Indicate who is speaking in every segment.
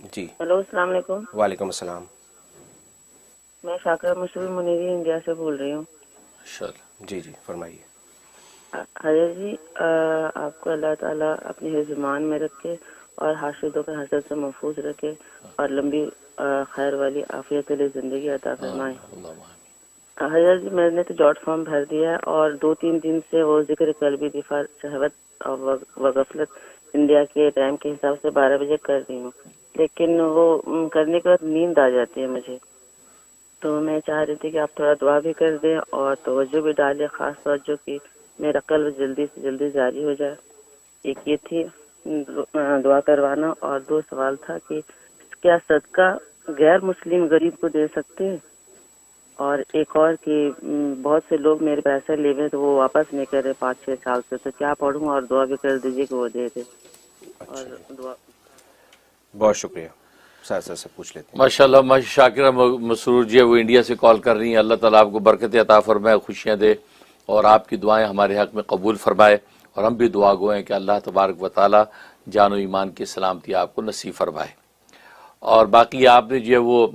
Speaker 1: जी।
Speaker 2: Hello, अस्सलाम वालेकुम।
Speaker 1: वालेकुम अस्सलाम।
Speaker 2: मैं शाकरा मशहूर मुनीरी इंडिया से बोल रही हूँ।
Speaker 1: जी जी, फरमाइए।
Speaker 2: हजरत जी, आपको अल्लाह ताला अपने हिज़्मान में रखे और हाशिदों के हसद से महफूज रखे और लंबी खैर वाली आफियत वाली ज़िंदगी अता फरमाए। हजरत जी, मैंने तो जॉट फॉर्म भर दिया है और 2-3 दिन से वो जिक्र कल्बी दिफा शहवत और वगफलत इंडिया के टाइम के हिसाब से 12 बजे कर रही हूँ, लेकिन वो करने के बाद नींद आ जाती है मुझे। तो मैं चाह रही थी कि आप थोड़ा दुआ भी कर दें और तवज्जो भी डालें, खास तवज्जो की मेरा कल्ब जल्दी से जल्दी जारी हो जाए। एक ये थी दुआ करवाना, और 2 सवाल था कि क्या सदका गैर मुस्लिम गरीब को दे सकते हैं, और एक और कि बहुत से लोग मेरे पैसे ले हुए तो वो वापस नहीं कर रहे 5-6 साल से, तो क्या पढ़ूं, और दुआ भी कर दीजिए कि वो दे दे।
Speaker 1: अच्छा,
Speaker 2: और दुआ
Speaker 1: बहुत शुक्रिया। सर से पूछ लेते हैं।
Speaker 3: माशाल्लाह शाकिरा मसरूर जी है, वो इंडिया से कॉल कर रही हैं। अल्लाह ताला आपको बरकत अता फरमाए, खुशियाँ दे और आपकी दुआएं हमारे हक़ में कबूल फरमाए। और हम भी दुआ गो हैं कि अल्लाह तबारक व तआला जान व ईमान की सलामती आपको नसीब फरमाए। और बाकी आपने जो है वो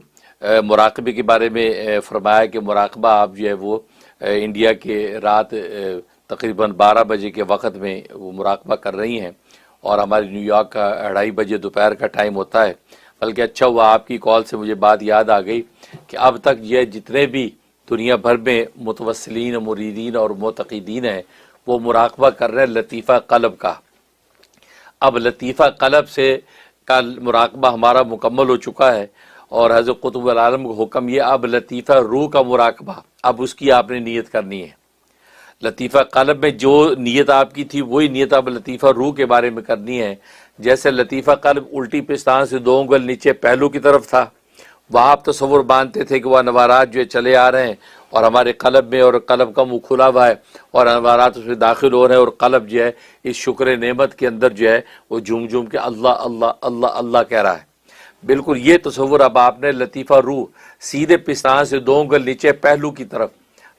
Speaker 3: मुराकबे के बारे में फरमाया कि मुराकबा आप जो है वो इंडिया के रात तकरीबन 12 बजे के वक़्त में वो मुराकबा कर रही हैं और हमारे न्यूयॉर्क का 2:30 बजे दोपहर का टाइम होता है। बल्कि अच्छा हुआ आपकी कॉल से मुझे बात याद आ गई कि अब तक ये जितने भी दुनिया भर में मुतवस्सिलीन, मुरीदीन और मुतक़ीदीन हैं वो मुराकबा कर रहे हैं लतीफ़ा क़ल्ब का। अब लतीफ़ा क़ल्ब से का मुराकबा हमारा मुकम्मल हो चुका है और हज़रत क़ुतुबुल आलम का हुक्म ये अब लतीफ़ा रूह का मुराकबा, अब उसकी आपने नीयत करनी है। लतीफ़ा क़ल्ब में जो नीयत आपकी थी वही नीयत अब लतीफ़ा रूह के बारे में करनी है। जैसे लतीफ़ा क़ल्ब उल्टी पिस्तान से 2 उंगल नीचे पहलू की तरफ था, वहाँ आप तसव्वुर बांधते थे कि वह अनवारात जो है चले आ रहे हैं और हमारे क़ल्ब में, और क़ल्ब का मुँह खुला हुआ है और अनवारात उसमें दाखिल हो रहे हैं और क़ल्ब जो है इस शुक्र नेमत के अंदर जो है वो झूम झूम के अल्लाह अल्लाह अल्लाह अल्लाह कह रहा है। बिल्कुल ये तसव्वुर अब आपने लतीफ़ा रूह सीधे पिस्तान से 2 उंगल नीचे पहलू की तरफ,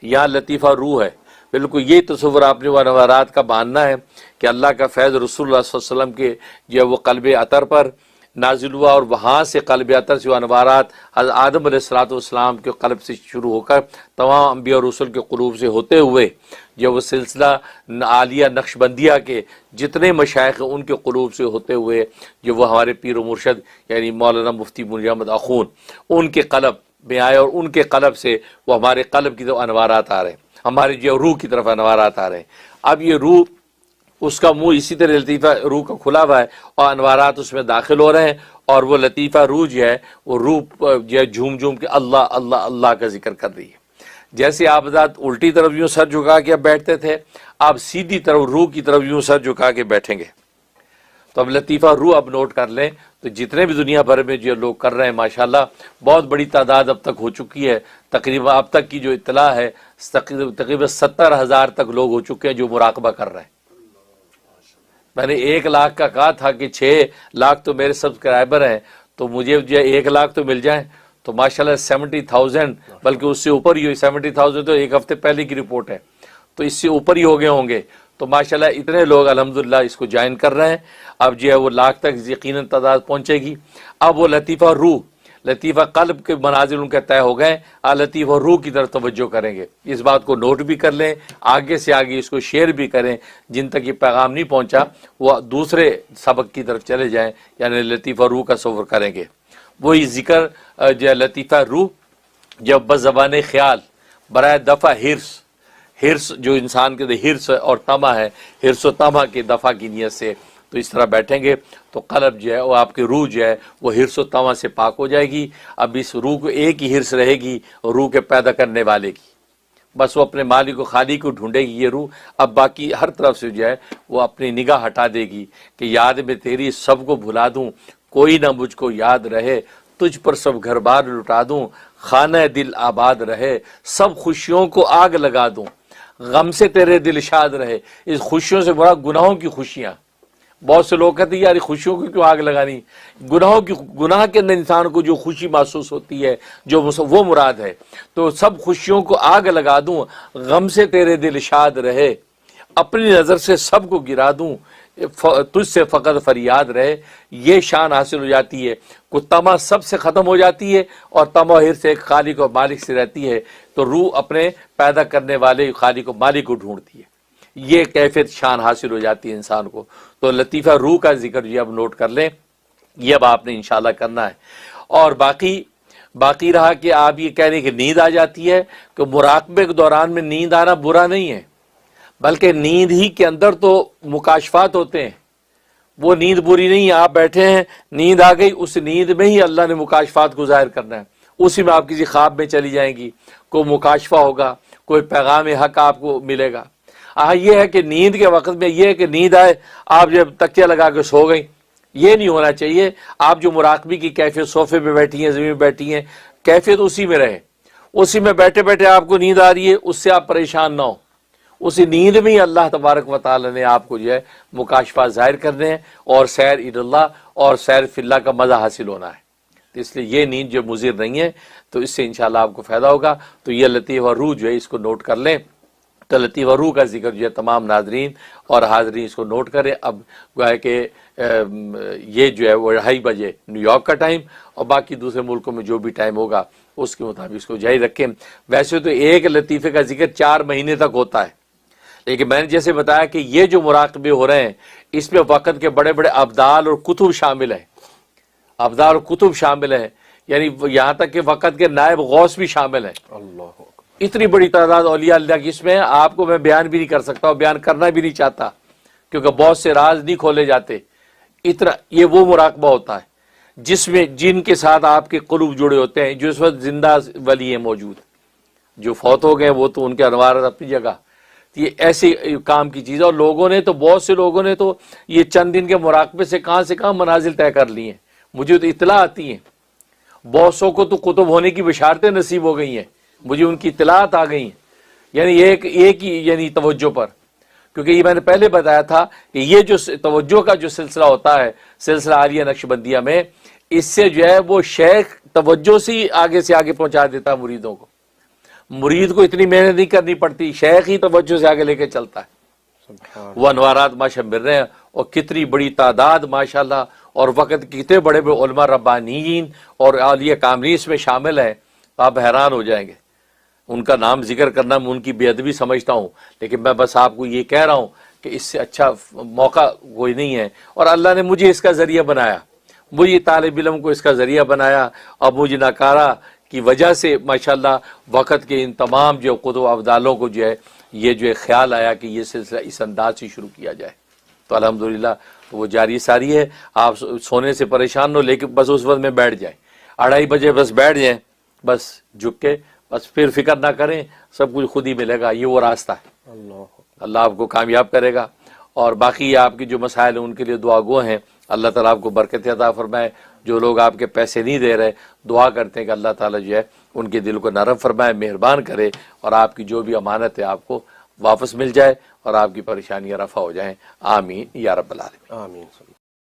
Speaker 3: यहाँ लतीफ़ा रूह है। बिल्कुल ये तसव्वुर आपने वह नवारात का मानना है कि अल्लाह का फैज़ रसूलुल्लाह सल्लल्लाहु अलैहि वसल्लम के जो है वो क़ल्ब अतर पर नाजिल हुआ और वहाँ से क़ल्ब अतर से अनवारात हज़रत आदम अलैहिस्सलाम के क़ल्ब से शुरू होकर तमाम अंबिया और रसूल के क़ुलूब से होते हुए जो वो सिलसिला आलिया नक्शबंदिया के जितने मशाइख उनके क़ुलूब से होते हुए जो वो हमारे पीर व मुर्शद यानी मौलाना मुफ्ती मुनीर अहमद अख़ून उनके क़ल्ब में आए और उनके क़ल्ब से वो हमारे क़ल्ब की तरफ अनवारात आ रहे हैं, हमारी जो रूह की तरफ अनवारात आ रहे हैं। अब ये रूह उसका मुंह इसी तरह लतीफ़ा रूह का खुला हुआ है और अनवारात उसमें दाखिल हो रहे हैं और वो लतीफ़ा रूह जो है वो रूह जो है झूम झूम के अल्लाह अल्लाह अल्लाह का जिक्र कर रही है। जैसे आप ज़ात उल्टी तरफ यूँ सर झुका के अब बैठते थे, आप सीधी तरफ रूह की तरफ यूँ सर झुका के बैठेंगे। तो अब लतीफ़ा रूह अब नोट कर लें, तो जितने भी दुनिया भर में जो लोग कर रहे हैं माशाल्लाह बहुत बड़ी तादाद अब तक हो चुकी है। तकरीबन अब तक की जो इत्तला है तकरीबन 70,000 तक लोग हो चुके हैं जो मुराकबा कर रहे हैं। मैंने 1 लाख का कहा था कि 6 लाख तो मेरे सब्सक्राइबर हैं, तो मुझे जो 1 लाख तो मिल जाए तो माशाल्लाह 70,000 बल्कि उससे ऊपर ही हुई। 70,000 तो 1 हफ्ते पहले की रिपोर्ट है, तो इससे ऊपर ही हो गए होंगे। तो माशाल्लाह इतने लोग अल्हम्दुलिल्लाह इसको ज्वाइन कर रहे हैं। अब जो है वो लाख तक यकीनन तादाद पहुँचेगी। अब वो लतीफ़ा रूह, लतीफ़ा क़ल्ब के मनाजिल उनके तय हो गए, लतीफ़ा रूह की तरफ तवज्जो करेंगे। इस बात को नोट भी कर लें, आगे से आगे इसको शेयर भी करें, जिन तक ये पैगाम नहीं पहुँचा वो दूसरे सबक की तरफ चले जाएँ, यानी लतीफ़ा रूह का सफ़र करेंगे। वही ज़िक्र जो लतीफ़ा रूह जब बज़बान ख़याल बराए दफ़ा हिर्स जो इंसान के हिर्स और तमा है, हिर्स और तमा के दफ़ा की नीयत से तो इस तरह बैठेंगे तो क़ल्ब जो है वो आपकी रूह जो है वो हिर्स और तमा से पाक हो जाएगी। अब इस रूह को एक ही हिर्स रहेगी, रूह के पैदा करने वाले की, बस वो अपने मालिक को खाली को ढूंढेगी ये रूह। अब बाकी हर तरफ से जो है वो अपनी निगाह हटा देगी कि याद में तेरी सबको भुला दूँ, कोई ना मुझको याद रहे, तुझ पर सब घर बार लुटा दूँ, खाना दिल आबाद रहे, सब खुशियों को आग लगा दूँ, गम से तेरे दिल शाद रहे। इस खुशियों से बड़ा गुनाहों की खुशियाँ। बहुत से लोग कहते हैं यार खुशियों को क्यों आग लगानी, गुनाहों की, गुनाह के अंदर इंसान को जो खुशी महसूस होती है जो वो मुराद है। तो सब खुशियों को आग लगा दूँ, गम से तेरे दिल शाद रहे, अपनी नज़र से सबको गिरा दूँ, तुझसे फ़कत फरियाद रहे, ये शान हासिल हो जाती है। को तमा सबसे ख़त्म हो जाती है और तमा हिर्स एक खालिक और मालिक से रहती है, तो रूह अपने पैदा करने वाले खालिक और मालिक को ढूंढती है। ये कैफियत शान हासिल हो जाती है इंसान को। तो लतीफ़ा रूह का जिक्र ये अब नोट कर लें, ये अब आपने इंशाल्लाह करना है। और बाकी रहा कि आप ये कह रहे हैं कि नींद आ जाती है, कि मुराकबे के दौरान में नींद आना बुरा नहीं है, बल्कि नींद ही के अंदर तो मुकाशफात होते हैं। वो नींद बुरी नहीं है। आप बैठे हैं, नींद आ गई, उस नींद में ही अल्लाह ने मुकाशफात को जाहिर करना है। उसी में आप किसी ख्वाब में चली जाएंगी, कोई मुकाशफा होगा, कोई पैगाम हक आपको मिलेगा। ये है कि नींद के वक्त में ये है कि नींद आए, आप जब तकिया लगा के सो गई, ये नहीं होना चाहिए। आप जो मुराकबी की कैफियत, सोफे पे बैठी हैं, ज़मीन में बैठी हैं, कैफियत उसी में रहे। उसी में बैठे बैठे आपको नींद आ रही है, उससे आप परेशान ना हो। उसी नींद में ही अल्लाह तबारक व तआला ने आपको जो है मुकाशफात जाहिर करने हैं और सैर इल्लाह और सैर फिल्लाह का मज़ा हासिल होना है। तो इसलिए ये नींद जो मुज़िर नहीं है, तो इससे इंशाल्लाह आपको फ़ायदा होगा। तो ये लतीफ़ा रूह जो है इसको नोट कर लें। तो लतीफ़ा रूह का जिक्र जो है तमाम नाज़रीन और हाज़रीन इसको नोट करें। अब गोया कि ये जो है वो 2:30 बजे न्यूयॉर्क का टाइम और बाकी दूसरे मुल्कों में जो भी टाइम होगा उसके मुताबिक इसको जारी रखें। वैसे तो एक लतीफ़े का जिक्र 4 महीने तक होता है, लेकिन मैंने जैसे बताया कि ये जो मुराकबे हो रहे हैं इसमें वक़्त के बड़े बड़े अब्दाल और कुतुब शामिल हैं। अब्दाल और कुतुब शामिल हैं, यानी यहाँ तक कि वक़्त के नायब गौस भी शामिल हैं।
Speaker 1: अल्लाह,
Speaker 3: इतनी बड़ी तादाद औलिया अल्लाह की इसमें आपको मैं बयान भी नहीं कर सकता और बयान करना भी नहीं चाहता, क्योंकि बहुत से राज नहीं खोले जाते। इतना ये वो मुराकबा होता है जिसमें जिनके साथ आपके क़ुलूब जुड़े होते हैं, जो इस वक्त जिंदा वली हैं मौजूद, जो फौत हो गए वो तो उनके अनवार अपनी जगह। ये ऐसे काम की चीज़ है। और लोगों ने तो, बहुत से लोगों ने तो ये चंद दिन के मुराकबे से कहाँ मनाजिल तय कर ली हैं। मुझे तो इत्तला आती हैं, बहुत सौ को तो कुतुब होने की बशारतें नसीब हो गई हैं, मुझे उनकी इत्तलात आ गई हैं, यानी एक ही यानी तवज्जो पर। क्योंकि ये मैंने पहले बताया था कि ये जो तवज्जो का जो सिलसिला होता है, सिलसिला आलिया नक्शबंदिया में, इससे जो है वो शेख तवज्जो से आगे पहुंचा देता है मुरीदों को। मुरीद को इतनी मेहनत नहीं करनी पड़ती, शेख ही तवज्जो से आगे लेके चलता है। वो अनवारात माशा मिल रहे हैं और कितनी बड़ी तादाद माशाल्लाह, और वक़्त कितने बड़े बड़े उलमा रब्बानीयीन और आलिया कामरीन इसमें शामिल हैं, आप हैरान हो जाएंगे। उनका नाम जिक्र करना मैं उनकी बेअदबी समझता हूँ, लेकिन मैं बस आपको ये कह रहा हूँ कि इससे अच्छा मौका कोई नहीं है। और अल्लाह ने मुझे इसका ज़रिया बनाया, मुझे तालिब इल्म को इसका ज़रिया बनाया। अब मुझे नकारा की वजह से माशाल्लाह वक़्त के इन तमाम जो कुतुब अब्दालों को जो है ये जो है ख्याल आया कि ये सिलसिला इस अंदाज से शुरू किया जाए। तो अल्हम्दुलिल्लाह तो वो जारी सारी है। आप सोने से परेशान हो, लेकिन बस उस वक्त में बैठ जाए, 2:30 बजे बस बैठ जाएँ, बस झुक के, बस फिर फिक्र ना करें, सब कुछ खुद ही मिलेगा। ये वो रास्ता है। अल्लाह आपको कामयाब करेगा। और बाकी आपकी जो मसाइल हैं उनके लिए दुआ गो हैं, अल्लाह ताला आपको बरकत अता फरमाए। जो लोग आपके पैसे नहीं दे रहे, दुआ करते हैं कि अल्लाह ताला जो है उनके दिल को नरम फरमाए, मेहरबान करे और आपकी जो भी अमानत है आपको वापस मिल जाए और आपकी परेशानियां रफ़ा हो जाएं। आमीन या रब्बल आलमीन।
Speaker 1: आमीन।